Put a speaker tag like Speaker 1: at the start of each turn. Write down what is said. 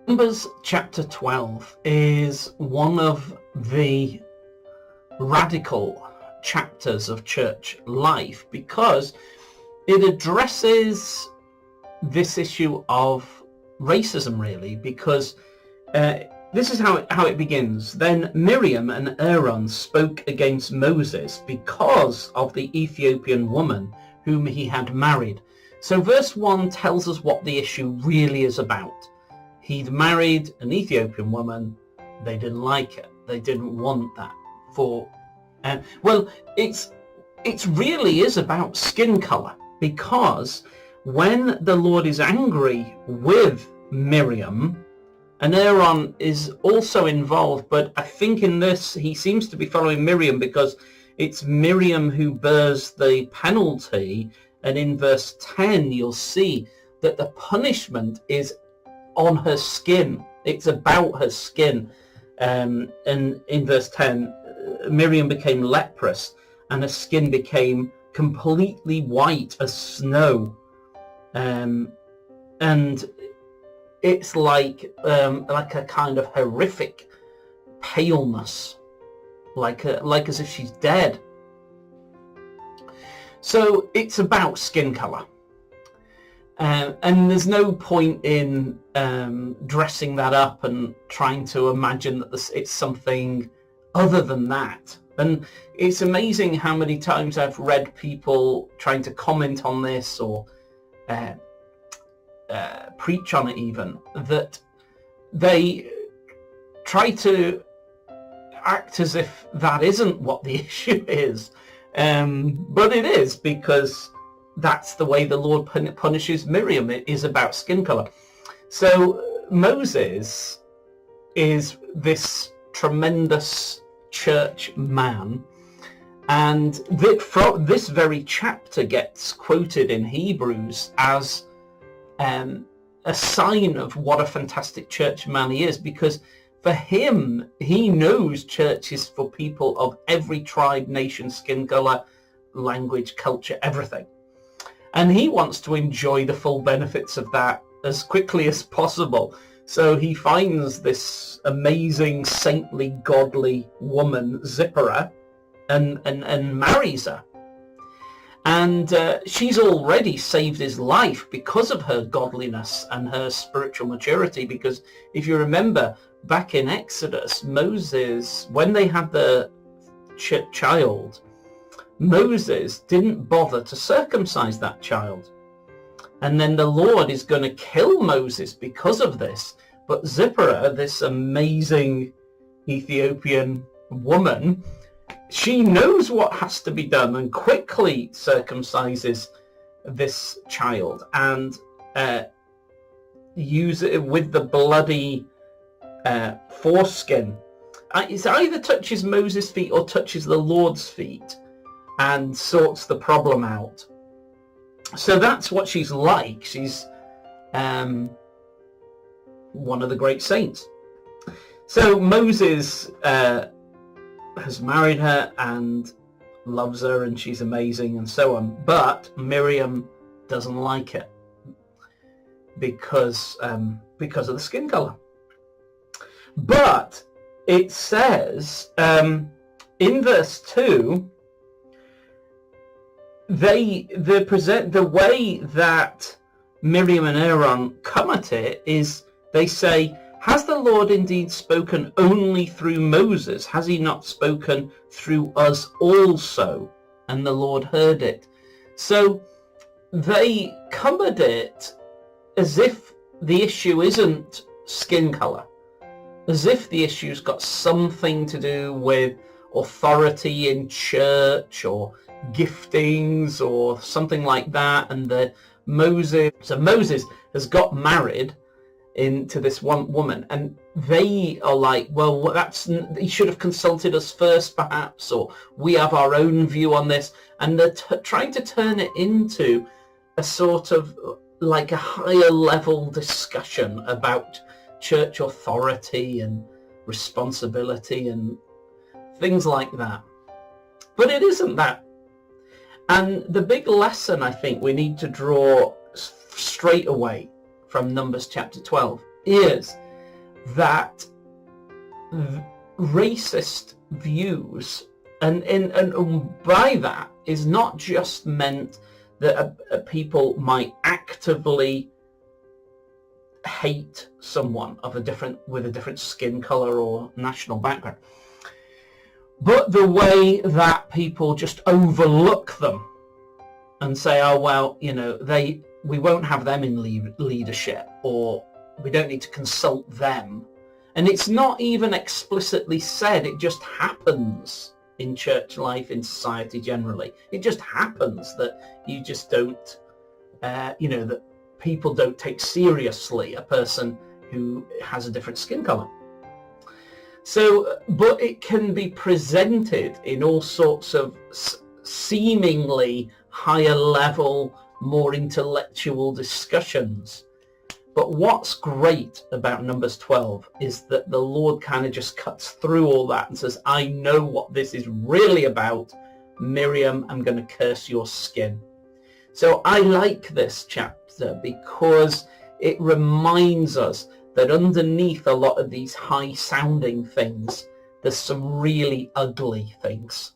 Speaker 1: Numbers chapter 12 is one of the radical chapters of church life because it addresses this issue of racism, really, because this is how it begins. Then Miriam and Aaron spoke against Moses because of the Ethiopian woman whom he had married. So verse 1 tells us what the issue really is about. He'd married an Ethiopian woman. They didn't like it. They didn't want that. It really is about skin color, because when the Lord is angry with Miriam, and Aaron is also involved, but I think in this he seems to be following Miriam because it's Miriam who bears the penalty, and in verse 10 you'll see that the punishment is on her skin. It's about her skin. And in verse 10, Miriam became leprous and her skin became completely white as snow. And it's like a kind of horrific paleness, like as if she's dead. So it's about skin color. And there's no point in dressing that up and trying to imagine that it's something other than that. And it's amazing how many times I've read people trying to comment on this or preach on it even, that they try to act as if that isn't what the issue is. But it is, because that's the way the Lord punishes Miriam. It is about skin color. So Moses is this tremendous church man, and this very chapter gets quoted in Hebrews as a sign of what a fantastic church man he is, because for him, he knows church is for people of every tribe, nation, skin color, language, culture, everything. And he wants to enjoy the full benefits of that as quickly as possible. So he finds this amazing, saintly, godly woman, Zipporah, and marries her. And she's already saved his life because of her godliness and her spiritual maturity. Because if you remember, back in Exodus, Moses, when they had the child, Moses didn't bother to circumcise that child. And then the Lord is going to kill Moses because of this. But Zipporah, this amazing Ethiopian woman, she knows what has to be done and quickly circumcises this child and use it with the bloody foreskin. It either touches Moses' feet or touches the Lord's feet and sorts the problem out. So that's what she's like. She's one of the great saints. So Moses has married her and loves her, and she's amazing and so on. But Miriam doesn't like it because of the skin color. But it says in verse 2, the way that Miriam and Aaron come at it is they say, has the Lord indeed spoken only through Moses? Has he not spoken through us also? And the Lord heard it. So they come at it as if the issue isn't skin color, as if the issue's got something to do with authority in church or giftings or something like that, and Moses has got married into this one woman, and they are like, well, he should have consulted us first perhaps, or we have our own view on this, and they're trying to turn it into a sort of like a higher level discussion about church authority and responsibility and things like that. But it isn't that. And the big lesson I think we need to draw straight away from Numbers chapter 12 is that racist views, and by that is not just meant that people might actively hate someone with a different skin color or national background, but the way that people just overlook them and say, oh well, you know, we won't have them in leadership, or we don't need to consult them. And it's not even explicitly said, it just happens in church life, in society generally. It just happens that you just don't, that people don't take seriously a person who has a different skin color. So, but it can be presented in all sorts of seemingly higher level, more intellectual discussions. But what's great about Numbers 12 is that the Lord kind of just cuts through all that and says, I know what this is really about. Miriam, I'm going to curse your skin. So I like this chapter because it reminds us that underneath a lot of these high sounding things, there's some really ugly things.